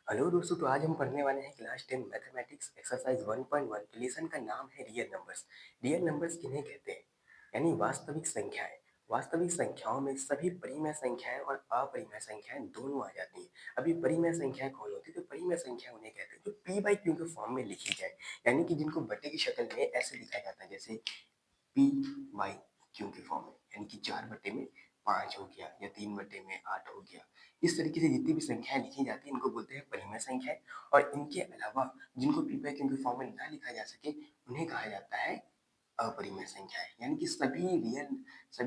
Hello दोस्तों, तो आज हम पढ़ने वाले हैं क्लास 10 मैथमेटिक्स एक्सरसाइज 1.1। तो लेसन का नाम है रियल नंबर्स। रियल नंबर्स किन्हें कहते हैं? यानी वास्तविक संख्याएं। वास्तविक संख्याओं में सभी परिमेय संख्याएं और अपरिमेय संख्याएं दोनों आ जाती हैं। अभी परिमेय संख्याएं कौन होती है? तो परिमेय संख्या उन्हें कहते हैं जो पी बाई क्यू के फॉर्म में लिखी जाए, यानी कि जिनको बटे की शक्ल में ऐसे लिखा जाता है, जैसे पी बाई क्यू के फॉर्म में, यानी कि 4/5 हो गया या 3/8 हो गया। इस तरीके से जितनी भी संख्याएं लिखी जाती है इनको बोलते हैं परिमेय संख्याएं। और इनके अलावा जिनको पी बाई क्यू के फॉर्म में ना लिखा जा सके उन्हें कहा जाता है अपरिमेय संख्याएं। यानी कि सभी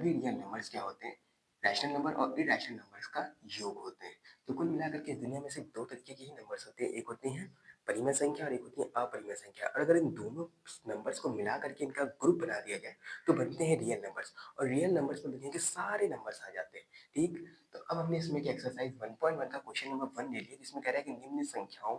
रियल नंबर्स क्या होते हैं? रैशनल नंबर और इरेशनल नंबर्स का योग होते हैं। तो कुल मिलाकर के इस दुनिया में सिर्फ दो तरीके के ही नंबर्स होते हैं, एक होते हैं परिमेय संख्या और एक होती है अपरिमेय संख्या। और अगर इन दोनों नंबर्स को मिला करके इनका ग्रुप बना दिया जाए तो बनते हैं रियल नंबर्स। और रियल नंबर्स में दुनिया के सारे नंबर्स आ जाते हैं। ठीक, तो अब हमने इसमें एक एक्सरसाइज 1.1 का क्वेश्चन नंबर 1 ले लिया, जिसमें कह रहा है कि निम्न संख्याओं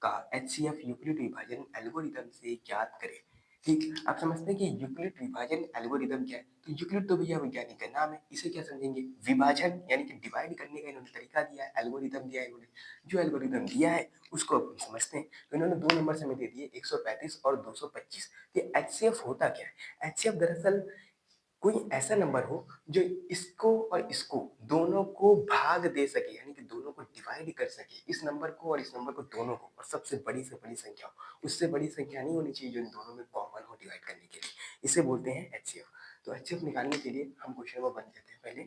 का एचसीएफ यूक्लिड विभाजन एल्गोरिथम से ज्ञात करें। ठीक, आप समझते हैं कि यूक्लिड विभाजन एल्गोरिथम क्या है? तो यूक्लिड तो भैया वैज्ञानिक का नाम है, इसे क्या समझेंगे? विभाजन यानी कि डिवाइड करने का इन्होंने तरीका दिया है, एल्गोरिथम दिया है इन्होंने। जो एल्गोरिथम दिया है उसको अब हम समझते हैं। तो इन्होंने दो नंबर हमें दे दिए, 135 और 225। ये एचसीएफ होता क्या है? एचसीएफ दरअसल कोई ऐसा नंबर हो जो इसको और इसको दोनों को भाग दे सके, यानी कि दोनों को डिवाइड कर सके, इस नंबर को और इस नंबर को दोनों को, और सबसे बड़ी से बड़ी संख्या हो। उससे बड़ी संख्या नहीं होनी चाहिए जो इन दोनों में कॉमन हो डिवाइड करने के लिए। इसे बोलते हैं एचसीएफ। तो एचसीएफ निकालने के लिए हम क्वेश्चन नंबर 1 लेते हैं पहले।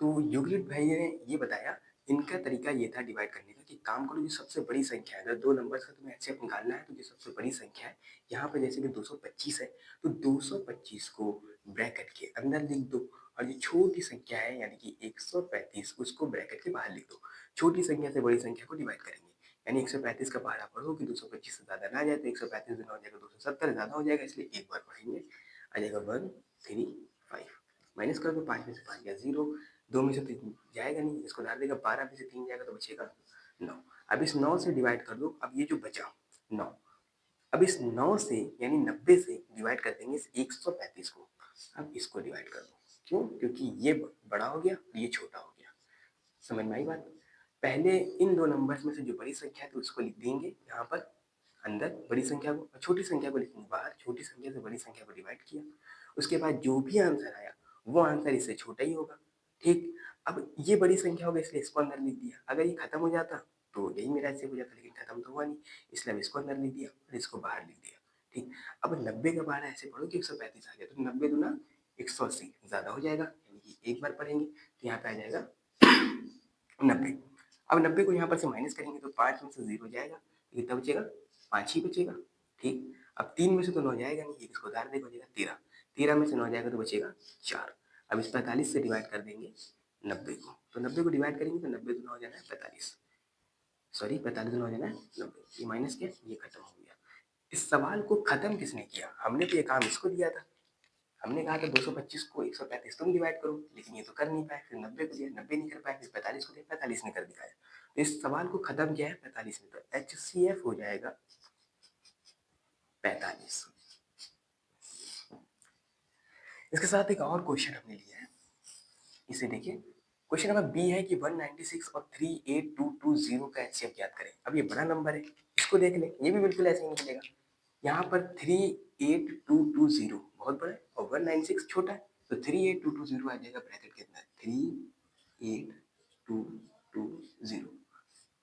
तो यूक्लिड भाई ने ये बताया, इनका तरीका ये था डिवाइड करने का, कि काम करो जो सबसे बड़ी संख्या है, अगर दो नंबर्स का तुम्हें एचसीएफ निकालना है तो जो सबसे बड़ी संख्या है, यहाँ पर जैसे कि 225 है, तो 225 को ब्रैकेट के अंदर लिख दो। और ये छोटी संख्या है यानी कि 135, उसको ब्रैकेट के बाहर लिख दो। छोटी संख्या से बड़ी संख्या को डिवाइड करेंगे, यानी 135 का पहाड़ा पढ़ो कि 225 से ज्यादा ना आ जाए, तो 135 गुना हो जाएगा 270, ज्यादा हो जाएगा इसलिए एक बार पढ़ेंगे। आ जाएगा 135, माइनस कर दो, 5 में से 5 गया 0, 2 में से 3 जाएगा नहीं, इसको डाल देगा, 12 में से 3 जाएगा तो बचेगा 9। अब इस 9 से डिवाइड कर दो, अब ये जो बचा 9, अब इस 9 से यानी 90 से डिवाइड कर देंगे इस 135 को। अब इसको डिवाइड कर दो, क्यों? क्योंकि ये बड़ा हो गया और ये छोटा हो गया। समझ में आई बात? पहले इन दो नंबर्स में से जो बड़ी संख्या है तो उसको लिख देंगे यहाँ पर अंदर बड़ी संख्या को, और छोटी संख्या को लिखेंगे बाहर। छोटी संख्या से बड़ी संख्या को डिवाइड किया, उसके बाद जो भी आंसर आया वो आंसर इससे छोटा ही होगा। ठीक, अब ये बड़ी संख्या होगा इसलिए इसको अंदर लिख दिया। अगर ये खत्म हो जाता तो यही मेरा ऐसे हो जाता, लेकिन खत्म तो हुआ नहीं, इसलिए अब इसको अंदर लिख दिया और इसको बाहर लिख दिया। ठीक, अब 90 का बाहर ऐसे पढ़ो कि 135 आ गया, तो 90 दूना 180 ज्यादा हो जाएगा, यानी कि एक बार पढ़ेंगे तो यहाँ पे आ जाएगा 90। अब 90 को यहाँ पर से माइनस करेंगे तो 5 में से 0 जाएगा, तो कितना बचेगा? 5 ही बचेगा। ठीक, अब 3 में से तो 9 जाएगा नहीं, ये इसको उधार देगा, बचेगा 13। 13 में से 9 जाएगा तो बचेगा 4। अब इस 45 से डिवाइड कर देंगे 90 को, तो 90 को डिवाइड करेंगे तो 90 दूना हो जाना है 45, सॉरी 45 दूना हो जाना है 90, ये माइनस क्या, ये खत्म हो गया। इस सवाल को खत्म किसने किया? हमने तो ये काम इसको दिया था। हमने कहा था 225 को 135 तुम डिवाइड करो, लेकिन ये तो कर नहीं पाए। फिर 90 को दिया, 90 नहीं कर पाए, फिर 45 को दिया, 45 ने कर दिखाया। तो इस सवाल को खत्म किया है 45 में, तो एचसीएफ हो जाएगा 45। इसके साथ एक और क्वेश्चन हमने लिया है, इसे देखिए। क्वेश्चन नंबर बी है कि 196 और 38220 का एचसीएफ ज्ञात करें। अब ये बड़ा नंबर है, इसको देख लें, ये भी बिल्कुल ऐसे ही निकलेगा। यहाँ पर 38220 बहुत बड़ा है और 196 छोटा है, तो 38220 आ जाएगा ब्रैकेट के अंदर, 38220।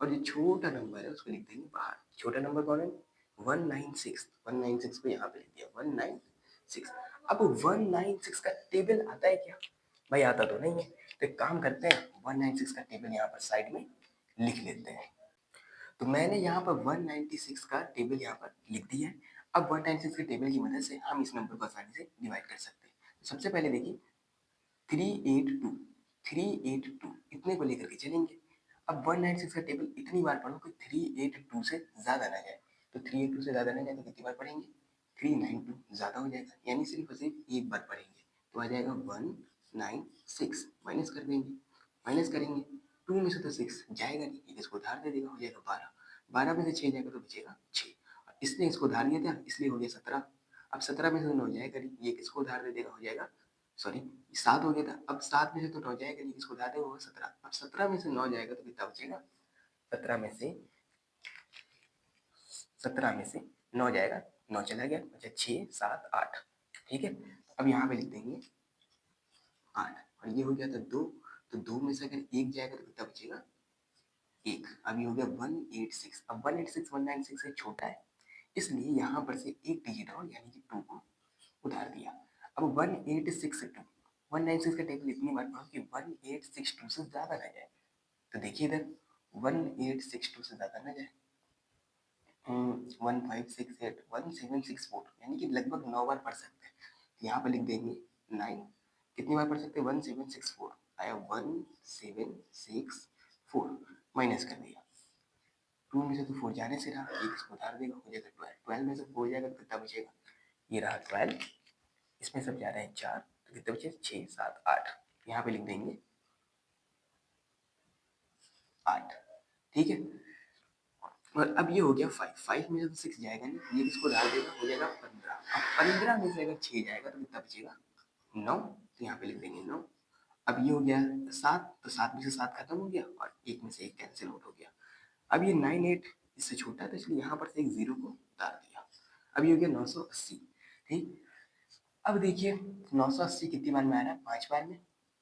और जो छोटा नंबर है उसको लिख देंगे बाहर। छोटा नंबर कौन है? 196। 196 को यहाँ पे लिख दिया 196। अब 196 का टेबल आता है क्या? भाई आता तो नहीं है, तो एक काम करते हैं, 196 का टेबल यहाँ पर साइड में लिख लेते हैं। तो मैंने यहाँ पर 196 का टेबल यहाँ पर लिख दिया है। अब 196 के टेबल की मदद से हम इस नंबर को आसानी से डिवाइड कर सकते हैं। तो सबसे पहले देखिए 382, 382 इतने को लेकर के चलेंगे। अब 196 का टेबल इतनी बार पढ़ो कि 382 से ज्यादा ना जाए, तो 382 से ज्यादा ना जाए तो कितनी बार पढ़ेंगे? 392 ज्यादा हो जाएगा, यानी सिर्फ और सिर्फ एक बार पढ़ेंगे, तो आ जाएगा 196। माइनस कर देंगे, माइनस करेंगे, 2 में से तो 6 जाएगा नहीं, ये इसको उधार दे देगा, हो जाएगा 12। 12 में से 6 जाएगा तो बचेगा 6, इसने इसको उधार दिया था इसलिए हो गया 17। अब 17 में से 9 जाएगा नहीं, ये किसको उधार दे देगा, हो जाएगा सॉरी 7 हो गया था, अब 7 में से तो 9 जाएगा नहीं, इसको उधार देगा वो 17, अब 17 में से 9 जाएगा तो कितना बचेगा, 17 में से 9 जाएगा, 9 चला गया, अच्छा 6 7 8, ठीक है। अब यहाँ पे लिख देंगे 8, और ये हो गया था 2, तो 2 में से अगर 1 जाएगा तो कितना बचेगा, 1। अब ये हो गया 186, अब 186 196 से छोटा है, इसलिए यहाँ पर से एक डिजिट और यानी कि 2 को उधार दिया। अब 1862 196 का टेबल इतनी बार पढ़ो कि 1862 से ज़्यादा ना जाए, तो देखिए इधर 1862 से ज़्यादा ना जाए, 1568 1764 यानी कि लगभग 9 बार पढ़ सकते हैं, तो यहाँ पर लिख देंगे 9, कितनी बार पढ़ सकते हैं, 1764 आया, 1764 माइनस कर दिया, 2 में से तो 4 जाने से रहा, एक इसको उधार देगा, हो जाएगा 12, 12 में से 4 जाएगा तो कितना बचेगा, ये रहा 12, इसमें सब जा रहे हैं 4, तो कितने बचे 6 7 8, यहाँ पे लिख देंगे 8, ठीक है। और अब ये हो गया 5, 5 में से तो 6 जाएगा नहीं, ये किसको डाल देगा, हो जाएगा 15, अब 15 में से अगर 6 जाएगा तो कितना बचेगा 9, तो यहाँ पे लिख देंगे 9। अब ये हो गया 7, तो 7 में से 7 खत्म हो गया और 1 में से 1 कैंसिल आउट हो गया। अब ये 9 8 इससे छोटा है, तो इसलिए यहाँ पर से एक 0 को उतार दिया। अब ये हो गया 980, ठीक। अब देखिए 980 कितनी बार में आ रहा है, 5 बार में,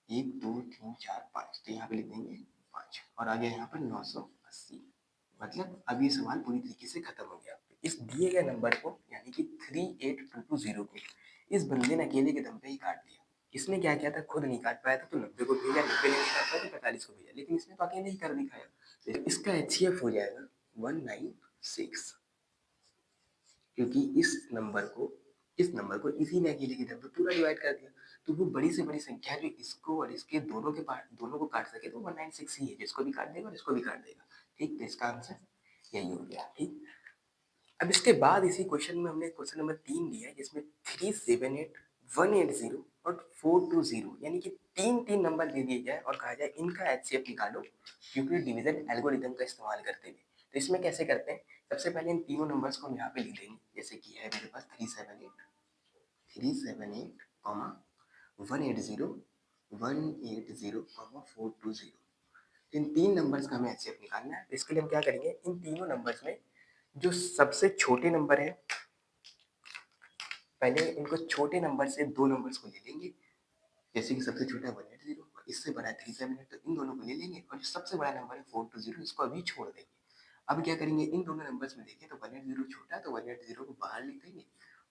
1 2 3 4 5, तो यहाँ पे लिख देंगे 5, और आ गया यहाँ पर 980, मतलब अब ये सवाल पूरी तरीके से खत्म हो गया। इस दिए गए नंबर को यानी कि 38220 को इस बंदे ने अकेले के दम पे ही काट दिया। इसने क्या किया था, खुद नहीं काट पाया था तो 90 को भेजा, 90 नहीं काट पाया तो 45 को भेजा, लेकिन इसने तो अकेले ही कर दिखाया, तो इसका HCF हो जाएगा 196, क्योंकि इस नंबर को इसी ने अकेले के दम पे पूरा डिवाइड कर दिया। तो वो बड़ी से बड़ी संख्या जो इसको और इसके दोनों को काट सके तो 196 ही है, जिसको भी काट देगा और इसको भी काट देगा, ठीक। तो इसका आंसर यही हो गया, ठीक। अब इसके बाद इसी क्वेश्चन में हमने क्वेश्चन नंबर 3 दिया है, जिसमें 378 180 और 420 यानी कि तीन नंबर दे दिए जाए और कहा जाए इनका HCF निकालो यूक्लिड डिवीजन एल्गोरिथम का इस्तेमाल करते हुए। तो इसमें कैसे करते हैं, सबसे पहले इन तीनों नंबर्स को हम यहाँ पे लिख देंगे, जैसे कि है मेरे पास 378 कॉमा 180 कॉमा 420, इन तीन नंबर्स का हमें HCF निकालना है। इसके लिए हम क्या करेंगे, इन तीनों नंबर्स में जो सबसे छोटे नंबर है, पहले इनको छोटे नंबर से दो नंबर्स को ले लेंगे, जैसे कि सबसे छोटा है 180 और इससे बड़ा है 378, तो इन दोनों को ले लेंगे, और जो सबसे बड़ा नंबर है 420 इसको अभी छोड़ देंगे। अब क्या करेंगे, इन दोनों नंबर्स में देखिए तो 180 छोटा है तो 180 को बाहर लिख देंगे,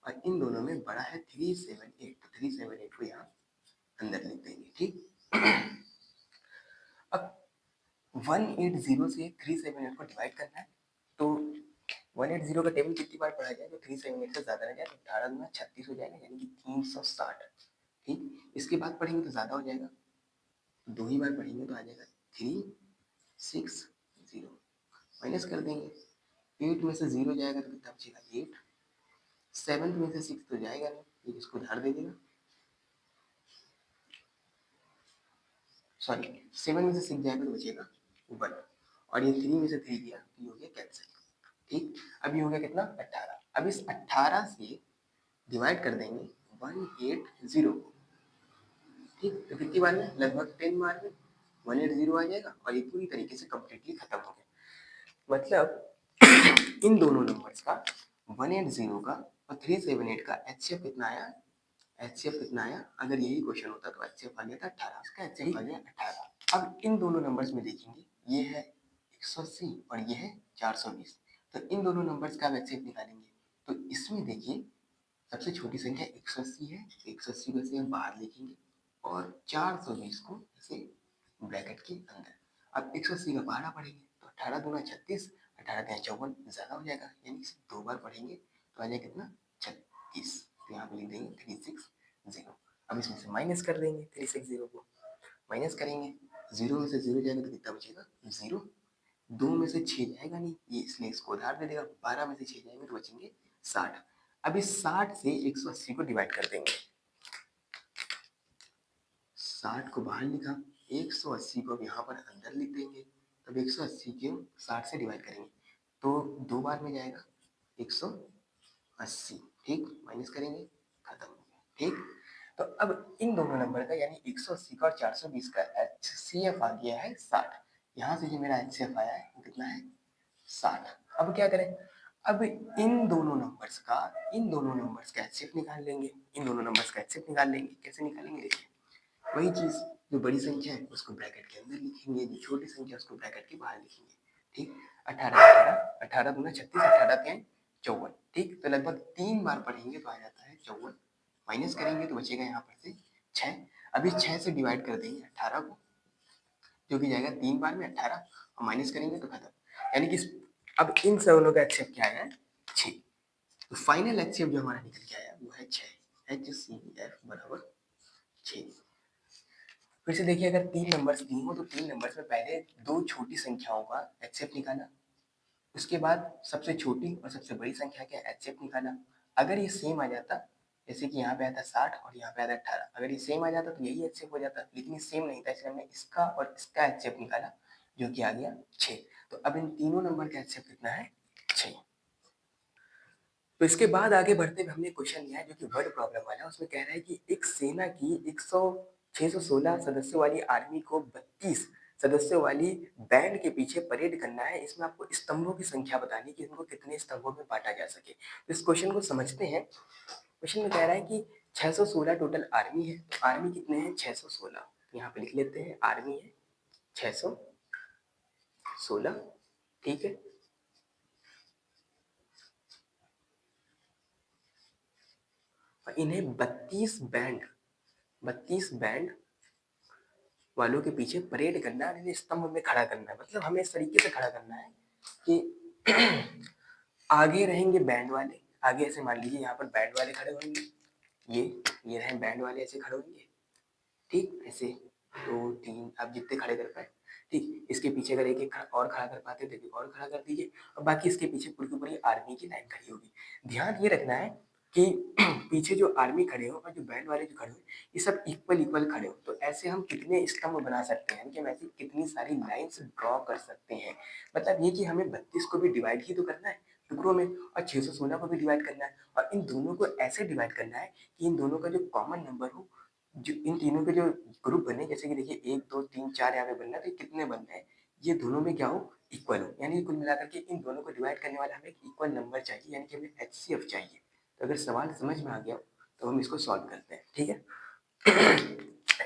और इन दोनों में बड़ा है 378, तो 378 को यहाँ अंदर लिख देंगे, ठीक। अब 180 से 378 को डिवाइड करना है, तो 180 का टेबल कितनी बार पढ़ा जाए तो 378 से ज़्यादा ना जाए, तो 18 दूना 36 हो जाएगा, यानी कि 360, ठीक। इसके बाद पढ़ेंगे तो ज़्यादा हो जाएगा, दो ही बार पढ़ेंगे तो आ जाएगा 360, माइनस कर देंगे, 8 में से 0 जाएगा तो कितना बचेगा 8, 7 में से 6 तो जाएगा नहीं, ये इसको उधार दे देगा, सॉरी 7 में से 6 जाएगा तो बचेगा 1, और ये 3 में से 3 गया तो ये हो गया कैंसिल, ठीक। अब ये हो गया कितना 18, अब इस 18 से डिवाइड कर देंगे 180 को, ठीक। तो कितनी बार में, लगभग 10 बार में 180 आ जाएगा, और ये पूरी तरीके से कम्प्लीटली खत्म हो गया। मतलब इन दोनों नंबर्स का 180 का और 378 का HCF कितना आया, HCF कितना आया, अगर यही क्वेश्चन होता तो HCF आ गया था 18, इसका HCF आ गया 18। अब इन दोनों नंबर्स में देखेंगे, ये है 180 और ये है 420, तो इन दोनों नंबर्स का HCF निकालेंगे, तो इसमें देखिए सबसे छोटी संख्या 180 है, 180 को ऐसे हम बाहर लिखेंगे और 420 को ऐसे ब्रैकेट के अंदर। अब 180 का बारह पढ़ेंगे तो 18 दूना 36, 18 तिया 54, ज़्यादा हो जाएगा, यानी कि दो बार पढ़ेंगे तो आ जाएगा कितना 36, तो यहाँ पे लिख देंगे 360। अब इसमें से माइनस कर देंगे 360 को, माइनस करेंगे, 0 में से 0 जाएगा तो कितना बचेगा 0, 2 में से 6 जाएगा नहीं, ये इसलिए इसको उधार दे देगा, 12 में से 6 जाएंगे तो बचेंगे 60। अब इस 60 से 180 को डिवाइड कर देंगे, 60 को बाहर लिखा, 180 को अब यहाँ पर अंदर लिख देंगे, तब 180 को 60 से डिवाइड करेंगे तो दो बार में जाएगा 180, ठीक, माइनस करेंगे, खत्म हो गया, ठीक। तो अब इन दोनों नंबर का यानी 180 का और 420 का HCF आ गया है 60। यहाँ से जो मेरा HCF आया है वो कितना है 60। अब क्या करें, अब इन दोनों नंबर्स का HCF निकाल लेंगे, इन दोनों नंबर्स का HCF निकाल लेंगे। कैसे निकालेंगे देखिए, वही चीज, जो बड़ी संख्या है उसको ब्रैकेट के अंदर लिखेंगे, जो छोटी संख्या है उसको ब्रैकेट के बाहर लिखेंगे। ठीक, 18 दूना 36, 18 के 54। ठीक, तो लगभग 3 बार पढ़ेंगे तो आ जाता है 54। माइनस करेंगे तो बचेगा यहाँ पर से 6। अभी 6 से डिवाइड कर देंगे 18 को, जो कि जाएगा 3 बार में 18, और माइनस करेंगे तो खत्म। यानी कि अब इन दोनों का HCF क्या आया है 6। तो फाइनल HCF जो हमारा निकल के आया वो है 6, HCF बराबर 6। फिर से देखिए, अगर 3 नंबर्स दिए हो तो 3 नंबर्स में पहले 2 छोटी संख्याओं का HCF निकाला, उसके बाद सबसे छोटी और सबसे बड़ी संख्या का HCF निकाला। अगर ये सेम आ जाता, जैसे कि यहाँ पे आता 60 और यहाँ पे आता 18, अगर ये सेम आ जाता तो यही HCF हो जाता, लेकिन ये सेम नहीं था, इसलिए हमने इसका और इसका HCF निकाला, जो कि आ गया 6। तो अब इन तीनों नंबर का HCF कितना है 6। तो इसके बाद आगे बढ़ते हुए हमने क्वेश्चन लिया है जो कि वर्ड प्रॉब्लम वाला है। उसमें कह रहा है कि एक सेना की 616 सदस्यों वाली आर्मी को 32 सदस्यों वाली बैंड के पीछे परेड करना है। इसमें आपको स्तंभों की संख्या बतानी कि इनको कितने स्तंभों में बांटा जा सके। तो इस क्वेश्चन को समझते हैं। क्वेश्चन में कह रहा है कि 616 टोटल आर्मी है। आर्मी कितने हैं 616, यहाँ पे लिख लेते हैं आर्मी है 616। ठीक है, और इन्हें 32 बैंड वालों के पीछे परेड करना है, इन्हें स्तंभ में खड़ा करना है। मतलब हमें इस तरीके से खड़ा करना है कि आगे रहेंगे बैंड वाले, आगे ऐसे मान लीजिए यहाँ पर बैंड वाले खड़े होंगे, ये रहे बैंड वाले ऐसे खड़े होंगे। ठीक, ऐसे 2 3 आप जितने खड़े कर पाए। ठीक, इसके पीछे अगर एक और खड़ा कर पाते तो एक और खड़ा कर दीजिए, और बाकी इसके पीछे पूरी की पूरी आर्मी की लाइन खड़ी होगी। ध्यान ये रखना है कि पीछे जो आर्मी खड़े हो और जो बैंड वाले जो खड़े हो, ये सब इक्वल इक्वल खड़े हो। तो ऐसे हम कितने स्तंभ बना सकते हैं, कि हम ऐसी कितनी सारी लाइंस ड्रॉ कर सकते हैं। मतलब ये कि हमें 32 को भी डिवाइड ही तो करना है टुकड़ों में, और 616 को भी डिवाइड करना है, और इन दोनों को ऐसे डिवाइड करना है कि इन दोनों का जो कॉमन नंबर हो, जो इन तीनों के जो ग्रुप बने, जैसे कि देखिए 1 2 3 4 यहाँ पे बनना है, तो कितने बन रहे हैं, ये दोनों में क्या हो इक्वल हो। यानी कुल मिलाकर के इन दोनों को डिवाइड करने वाला हमें एक इक्वल नंबर चाहिए, यानी कि हमें HCF चाहिए। तो अगर सवाल समझ में आ गया तो हम इसको सॉल्व करते हैं। ठीक है,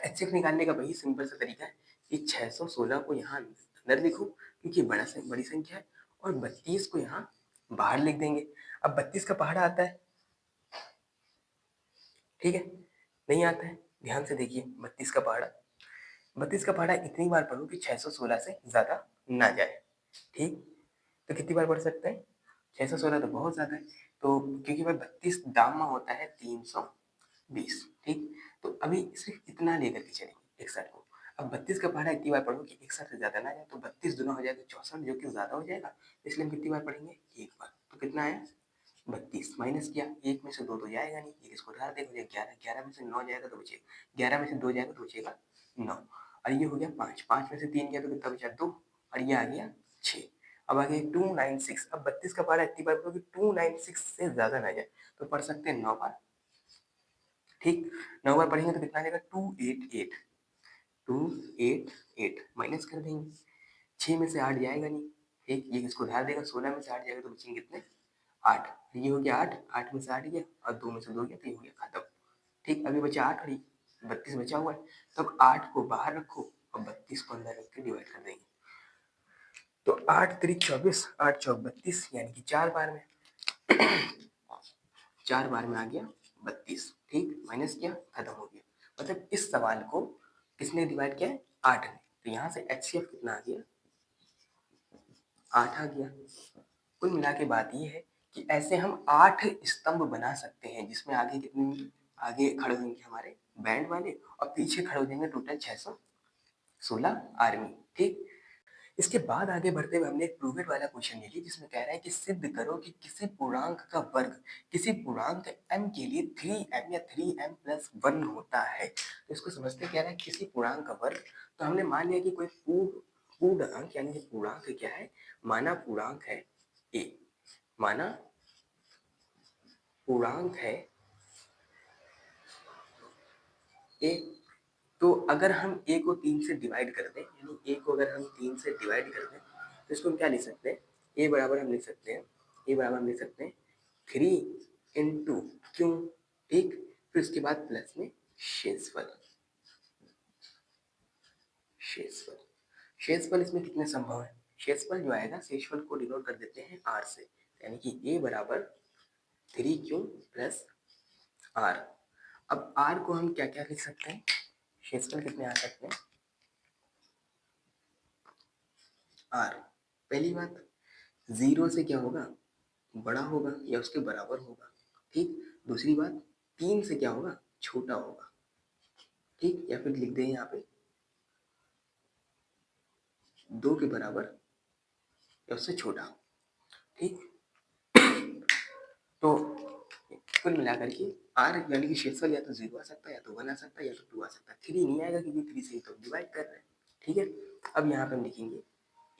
HCF निकालने का वही सिंपल सा तरीका है कि 616 को यहाँ अंदर लिखो क्योंकि बड़ी संख्या है, और 32 को यहाँ बाहर लिख देंगे। अब 32 का पहाड़ा आता है, ठीक है, नहीं आता है, ध्यान से देखिए 32 का पहाड़ा इतनी बार पढ़ो कि 616 से ज्यादा ना जाए। ठीक, तो कितनी बार पढ़ सकते हैं 616 तो बहुत ज्यादा है, तो क्योंकि भाई 32 दामा होता है 320। ठीक, तो अभी सिर्फ इतना लेकर के चलेंगे 61 को। अब 32 का पहाड़ा इतनी बार पढ़ो कि 61 से ज्यादा ना जाए, तो 32 दुना हो जाएगा 64, जो कि ज्यादा हो जाएगा, इसलिए हम कितनी बार पढ़ेंगे एक बार। तो कितना आया 32, माइनस किया, एक में से दो तो जाएगा नहीं, एक इसको उधार देखो, 11, 11 में से 9 जाएगा तो बचेगा, 11 में से 2 जाएगा तो बचेगा 9, और ये हो गया 5, 5 में से 3 गया तो कितना बचा 2, और ये आ गया 6। अब आ गया 296। अब 32 का पारा इतनी बार कि 296 से ज्यादा ना जाए, तो पढ़ सकते हैं 9 बार। ठीक, 9 बार पढ़ेंगे तो कितना आ जाएगा 288, 288 माइनस कर देंगे, 6 में से 8 जाएगा नहीं, ठीक, ये किसको उधार देगा, 16 में से 8 जाएगा तो बचेंगे कितने 8, ये हो गया 8, 8 में से 8 गया और 2 में से 2 गया तो ये हो गया खत्म। ठीक, अभी बचा 8 और 32 बचा हुआ है, तब 8 को बाहर रखो और 32 को अंदर रख के डिवाइड कर देंगे। तो 8 3 24, 8 चौक 32, यानी कि 4 बार में 4 बार में आ गया 32। ठीक, माइनस किया खत्म हो गया। मतलब इस सवाल को किसने डिवाइड किया है 8 ने, तो यहाँ से HCF कितना आ गया 8 आ गया। कुल मिला के बात ये है कि ऐसे हम 8 स्तंभ बना सकते हैं, जिसमें आगे कितने आगे खड़े होंगे हमारे बैंड वाले, और पीछे खड़े हो जाएंगे टोटल 616 आर्मी। ठीक, इसके बाद आगे बढ़ते हुए हमने एक प्रूवेड वाला क्वेश्चन ले लिया, जिसमें कह रहा है कि सिद्ध करो कि किसी पूर्णांक का वर्ग किसी पूर्णांक m के लिए 3m या 3m प्लस 1 होता है। तो इसको समझते क्या है किसी पूर्णांक का वर्ग। तो हमने मान लिया कि कोई पूर्णांक, यानी कि पूर्णांक क्या है, माना पूर्णांक है a, माना पूर्णांक है ए, तो अगर हम ए को 3 से डिवाइड कर दें, यानी ए को अगर हम 3 से डिवाइड कर दें तो इसको हम क्या लिख सकते हैं, ए बराबर हम लिख सकते हैं, ए बराबर हम लिख सकते हैं 3 इंटू क्यों, ठीक, फिर उसके बाद प्लस में शेषफल। शेषफल, शेषफल इसमें कितने संभव है, शेषफल जो आएगा, शेषफल को डिनोट कर देते हैं आर से, यानी कि ए बराबर 3 क्यों प्लस आर। अब आर को हम क्या क्या लिख सकते हैं, शेषफल कितने आ सकते हैं, आर, पहली बात 0 से क्या होगा, बड़ा होगा या उसके बराबर होगा, ठीक, दूसरी बात 3 से क्या होगा, छोटा होगा, ठीक, या फिर लिख दें यहाँ पे 2 के बराबर या उससे छोटा, ठीक। तो कुल मिलाकर के आर यानी कि शेषफल या तो 0 आ सकता है, या तो 1 आ सकता है, या तो 2 आ सकता है, 3 नहीं आएगा क्योंकि 3 से ही तो डिवाइड कर रहे हैं, ठीक है। अब यहाँ पे हम लिखेंगे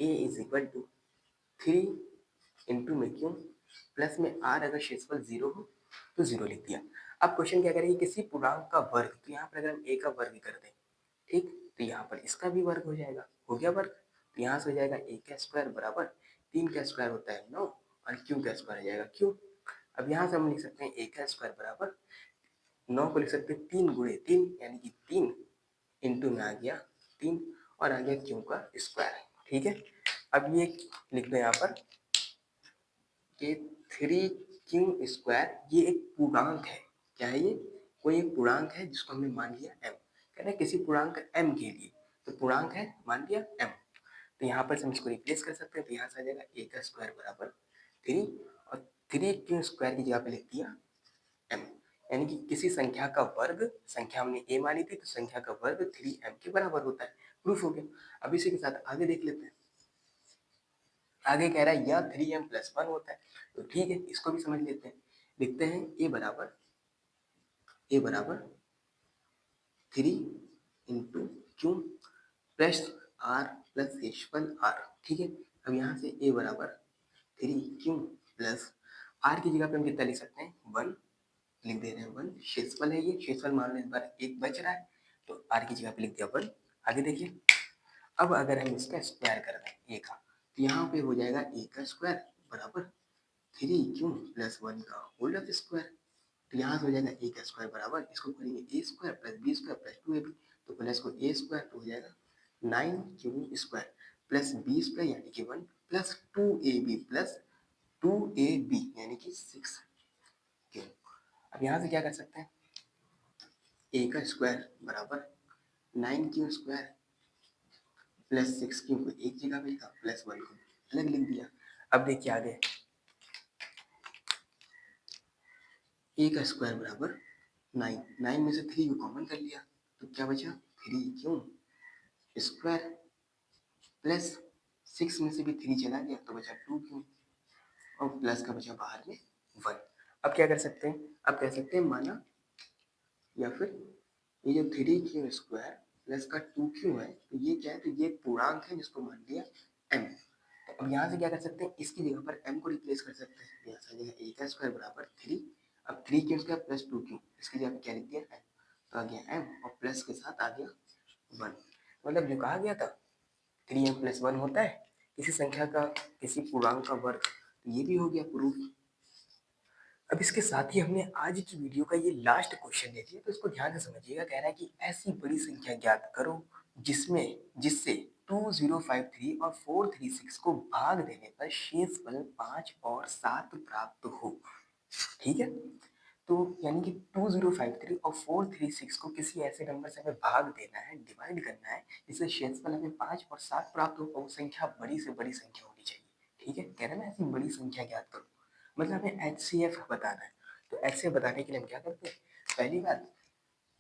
a is equal to 3 into में क्यों प्लस में आर, अगर शेषफल 0 हो तो 0 लिख दिया। अब क्वेश्चन क्या करेंगे, किसी पूर्णांक का वर्ग, तो यहाँ पर अगर हम a का वर्ग कर दें, ठीक, तो यहाँ पर इसका भी वर्ग हो जाएगा, हो गया वर्ग, तो यहाँ से हो जाएगा a का स्क्वायर बराबर 3 का स्क्वायर होता है 9 और क्यू का स्क्वायर हो जाएगा क्यू। अब यहाँ से हम लिख सकते हैं a का स्क्वायर बराबर 9 को लिख सकते हैं 3 गुणे 3 यानी कि 3 इंटू में आ गया 3 और आ गया क्यू का स्क्वायर, ठीक है। अब ये लिख दो यहाँ पर कि 3 क्यू स्क्वायर ये एक पूर्णांक है, क्या है ये, कोई एक पूर्णांक है जिसको हमने मान लिया m, कह रहे हैं किसी पूर्णांक m के लिए, तो पूर्णांक है मान लिया m, तो यहाँ पर हम इसको रिप्लेस कर सकते हैं, तो यहाँ से आ जाएगा a का स्क्वायर बराबर 3 और 3 क्यू स्क्वायर की जगह पे लिख दिया m, यानी कि किसी संख्या का वर्ग, संख्या हमने a मानी थी तो संख्या का वर्ग 3m के बराबर होता है, प्रूफ हो गया। अब इसी के साथ आगे देख लेते हैं, आगे कह रहा है यह 3m प्लस 1 होता है, तो ठीक है इसको भी समझ लेते हैं, लिखते हैं ए बराबर 3 इंटू क्यू प्लस आर प्लस शेषफल आर, ठीक है। अब यहाँ से ए बराबर 3 क्यू प्लस आर की जगह पे हम कितना लिख सकते हैं 1, लिख दे रहे हैं 1, शेषफल है ये, शेषफल मान लो इस बार एक बच रहा है तो आर की जगह पे लिख दिया 1। आगे देखिए, अब अगर हम इसका स्क्वायर कर दें ए का, तो यहाँ पे हो जाएगा ए का स्क्वायर बराबर 3 क्यू प्लस 1 का होल स्क्वायर, तो यहाँ से हो जाएगा ए का स्क्वायर बराबर, इसको करेंगे a square plus b square plus 2ab, तो प्लस को ए स्क्वायर तो हो जाएगा 9 स्क्वायर प्लस बी स्क्वायर यानी कि 1 प्लस 2ab प्लस 2ab यानी कि 6 क्यू। अब यहाँ से क्या कर सकते हैं, ए का स्क्वायर बराबर 9 स्क्वायर प्लस 6 को एक जगह पे लिखा, प्लस 1 को अलग लिख दिया। अब देखिए आगे, ए का स्क्वायर बराबर 9 में से 3 को कॉमन कर लिया तो क्या बचा 3 क्यों स्क्वायर प्लस 6 में से भी 3 चला गया तो बचा 2 क्यों और प्लस का बचा बाहर में 1। अब क्या कर सकते हैं, अब कह सकते हैं माना, या फिर ये जो 3 क्यू स्क्वायर प्लस का 2 क्यू है तो ये क्या है, तो ये पूर्णांक है जिसको मान लिया m। तो अब यहाँ से क्या कर सकते हैं, इसकी जगह पर m को रिप्लेस कर सकते हैं, यहाँ से आ जाएगा a का स्क्वायर बराबर 3, अब 3 क्यू स्क्वायर प्लस 2 क्यू, इसकी जगह पर क्या लिख दिया m, तो आ गया m और प्लस के साथ आ गया 1, मतलब जो कहा गया था 3m प्लस 1 होता है किसी संख्या का, किसी पूर्णांक का वर्ग, तो ये भी हो गया प्रूफ। अब इसके साथ ही हमने आज की वीडियो का ये लास्ट क्वेश्चन ले लिया, तो इसको ध्यान से समझिएगा, कह रहा है कि ऐसी बड़ी संख्या ज्ञात करो जिससे 2053 और 436 को भाग देने पर शेषफल 5 और 7 प्राप्त हो, ठीक है। तो यानी कि 2053 और 436 को किसी ऐसे नंबर से हमें भाग देना है, डिवाइड करना है, जिससे शेषफल हमें 5 और 7 प्राप्त हो, और वो संख्या बड़ी से बड़ी संख्या होनी चाहिए, ठीक है। कह रहे हैं ना ऐसी बड़ी संख्या ज्ञात करो, मतलब हमें HCF बताना है। तो HCF बताने के लिए हम क्या करते हैं, पहली बात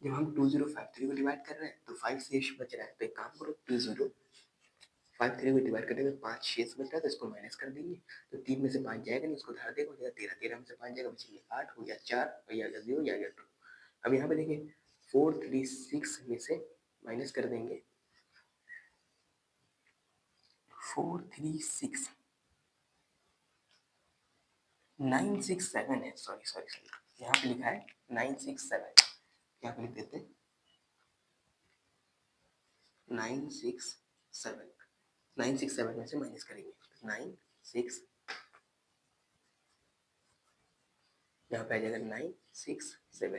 जब हम 2053 को डिवाइड कर रहे हैं तो 5 शेष बच रहा है, तो एक काम करो 2053 को डिवाइड करने में 5 शेष बच रहा है तो इसको माइनस कर देंगे, तो 3 में से 5 जाएगा नहीं, उसको धार देगा, हो जाएगा 13, 13 में से 5 जाएगा बचेंगे 8, हो गया 4 और ये आ गया 0, ये आ गया 2। अब यहाँ पे देखिए 436 में से माइनस कर देंगे 436 967 है, सॉरी सॉरी सॉरी, यहाँ पे लिखा है 967, यहाँ पे लिख देते हैं 967 967 में से माइनस करेंगे 96 यहाँ पे आ जाएगा 967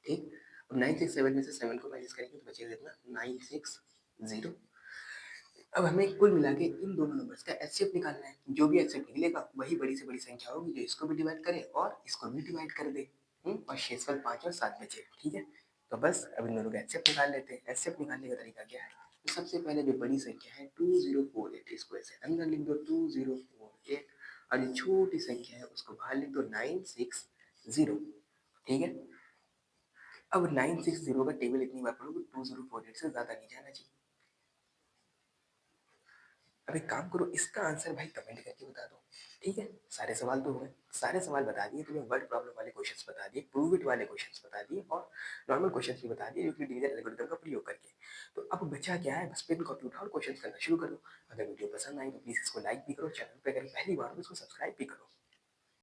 ठीक। अब 967 में से 7 को माइनस करेंगे तो बचेगा कितना 960। अब हमें कुल मिला के इन दोनों नंबर्स का एचसीएफ निकालना है। जो भी एचसीएफ निकलेगा वही बड़ी से बड़ी संख्या होगी जो इसको भी डिवाइड करे और इसको भी डिवाइड कर दे। और शेषफल 5 और 7 बचे ठीक है। तो बस अब इन दोनों का एचसीएफ निकाल लेते हैं। एचसीएफ निकालने का तरीका क्या है, तो सबसे पहले जो बड़ी संख्या है 2048 इसको ऐसे अंदर लिख दो 2048 और जो छोटी संख्या है उसको बाहर लिख दो 960 ठीक है। अब 960 का टेबल इतनी बार पढ़ोगे 2048 से ज्यादा नहीं जाना चाहिए। अब एक काम करो इसका आंसर भाई कमेंट करके बता दो ठीक है। सारे सवाल तो हो गए, सारे सवाल बता दिए तुम्हें, वर्ड प्रॉब्लम वाले क्वेश्चंस बता दिए, प्रूव इट वाले क्वेश्चंस बता दिए और नॉर्मल क्वेश्चंस भी बता दिए यूक्लिड डिवीजन एल्गोरिथम का प्रयोग करके। तो अब बचा क्या है, बस पेन कॉपी उठाओ और क्वेश्चंस करना शुरू करो। अगर वीडियो पसंद आई तो प्लीज इसको लाइक भी करो, चैनल पे अगर पहली बार हो तो इसको सब्सक्राइब भी करो।